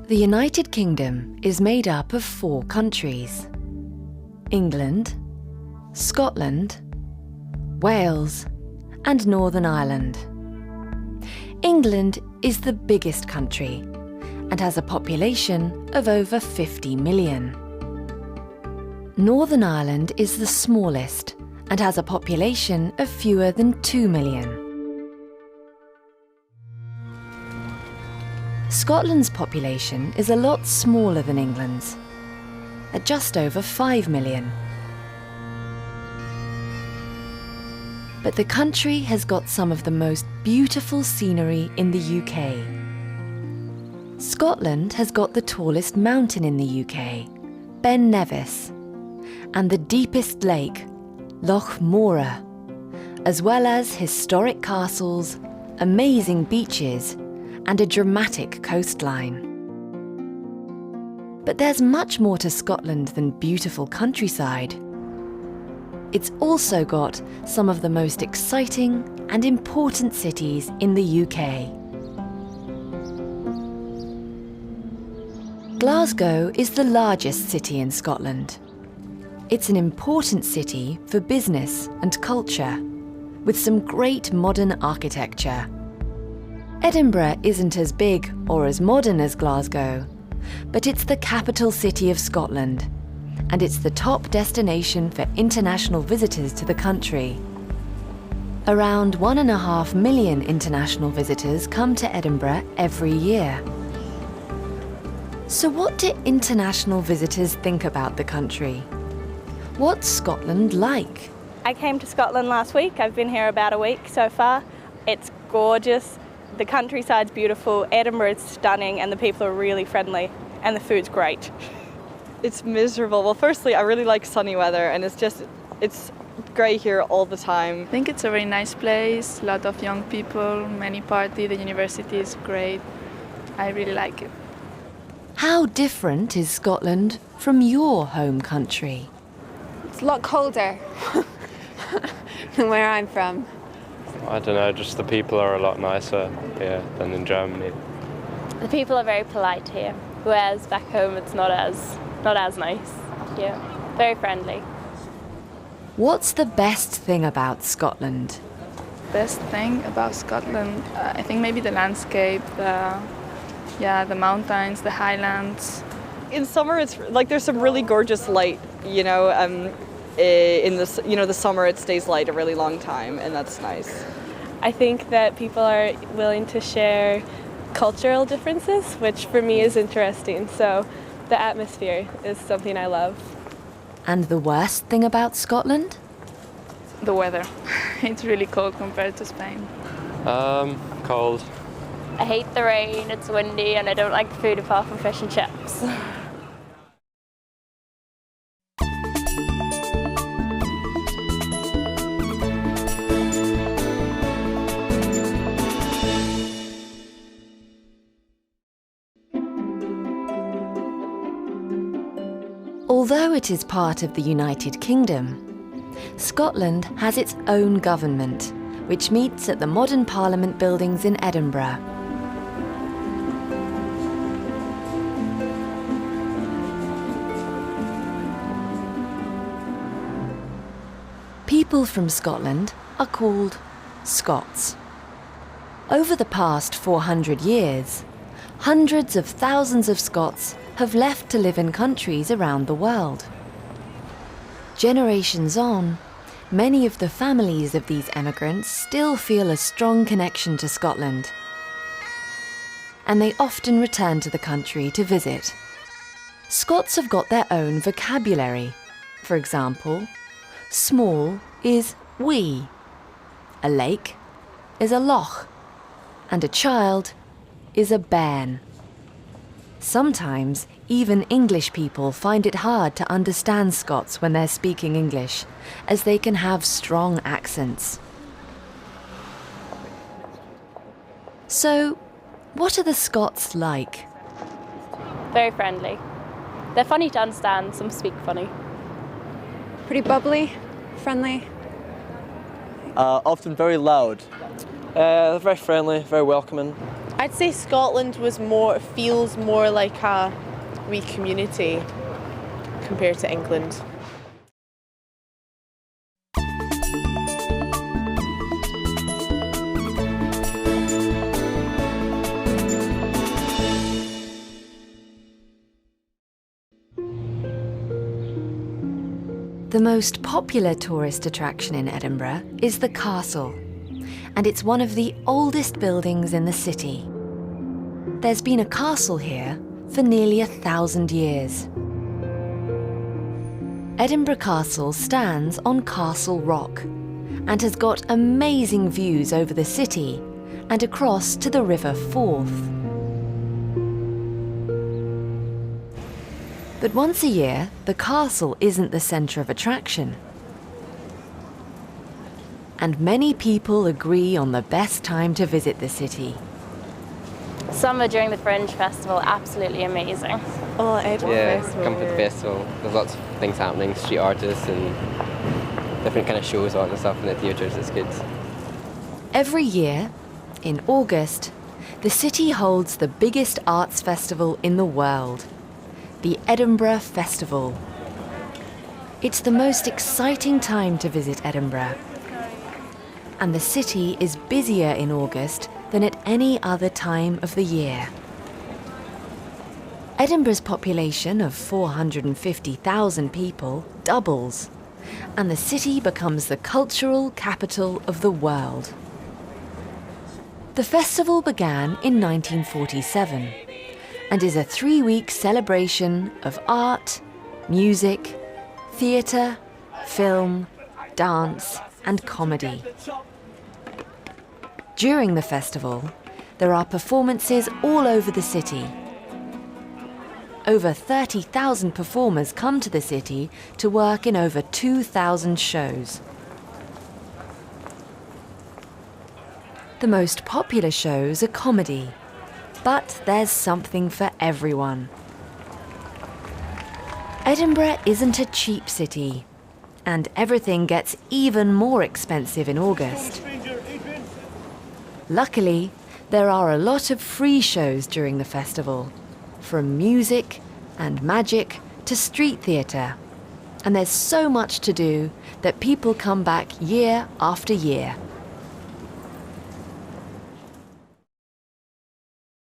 The United Kingdom is made up of 4 countries: England, Scotland, Wales, and Northern Ireland. England is the biggest country and has a population of over 50 million. Northern Ireland is the smallest and has a population of fewer than 2 million. Scotland's population is a lot smaller than England's, at just over 5 million. But the country has got some of the most beautiful scenery in the UK. Scotland has got the tallest mountain in the UK, Ben Nevis, and the deepest lake, Loch Moura, as well as historic castles, amazing beaches, and a dramatic coastline. But there's much more to Scotland than beautiful countryside. It's also got some of the most exciting and important cities in the UK. Glasgow is the largest city in Scotland. It's an important city for business and culture, with some great modern architecture. Edinburgh isn't as big or as modern as Glasgow, but it's the capital city of Scotland, and it's the top destination for international visitors to the country. Around 1.5 million international visitors come to Edinburgh every year. So what do international visitors think about the country? What's Scotland like? I came to Scotland last week. I've been here about a week so far. It's gorgeous. The countryside's beautiful, Edinburgh is stunning, and the people are really friendly, and the food's great. It's miserable. Well, firstly, I really like sunny weather, and it's grey here all the time. I think it's a very nice place, a lot of young people, many party, the university is great. I really like it. How different is Scotland from your home country? It's a lot colder than where I'm from. I don't know, just the people are a lot nicer here than in Germany. The people are very polite here, whereas back home it's not as nice. Yeah, very friendly. What's the best thing about Scotland? Best thing about Scotland, I think maybe the landscape, the mountains, the highlands. In summer, it's like there's some really gorgeous light, in the summer it stays light a really long time, and that's nice. I think that people are willing to share cultural differences, which for me is interesting. So the atmosphere is something I love. And the worst thing about Scotland? The weather. It's really cold compared to Spain. Cold. I hate the rain, it's windy, and I don't like the food apart from fish and chips. Although it is part of the United Kingdom, Scotland has its own government, which meets at the modern Parliament buildings in Edinburgh. People from Scotland are called Scots. Over the past 400 years, hundreds of thousands of Scots have left to live in countries around the world. Generations on, many of the families of these emigrants still feel a strong connection to Scotland, and they often return to the country to visit. Scots have got their own vocabulary. For example, small is wee, a lake is a loch, and a child is a bairn. Sometimes, even English people find it hard to understand Scots when they're speaking English, as they can have strong accents. So, what are the Scots like? Very friendly. They're funny to understand, some speak funny. Pretty bubbly, friendly. Often very loud. They're very friendly, very welcoming. I'd say Scotland feels more like a wee community compared to England. The most popular tourist attraction in Edinburgh is the castle, and it's one of the oldest buildings in the city. There's been a castle here for nearly 1,000 years. Edinburgh Castle stands on Castle Rock and has got amazing views over the city and across to the River Forth. But once a year, the castle isn't the centre of attraction. And many people agree on the best time to visit the city. Summer during the Fringe Festival, absolutely amazing. Oh, Edinburgh Festival. Come for the festival. There's lots of things happening, street artists and different kind of shows on and stuff in the theatres. It's good. Every year, in August, the city holds the biggest arts festival in the world, the Edinburgh Festival. It's the most exciting time to visit Edinburgh. And the city is busier in August than at any other time of the year. Edinburgh's population of 450,000 people doubles, and the city becomes the cultural capital of the world. The festival began in 1947 and is a 3-week celebration of art, music, theatre, film, dance, and comedy. During the festival, there are performances all over the city. Over 30,000 performers come to the city to work in over 2,000 shows. The most popular shows are comedy, but there's something for everyone. Edinburgh isn't a cheap city, and everything gets even more expensive in August. Luckily, there are a lot of free shows during the festival, from music and magic to street theatre, and there's so much to do that people come back year after year.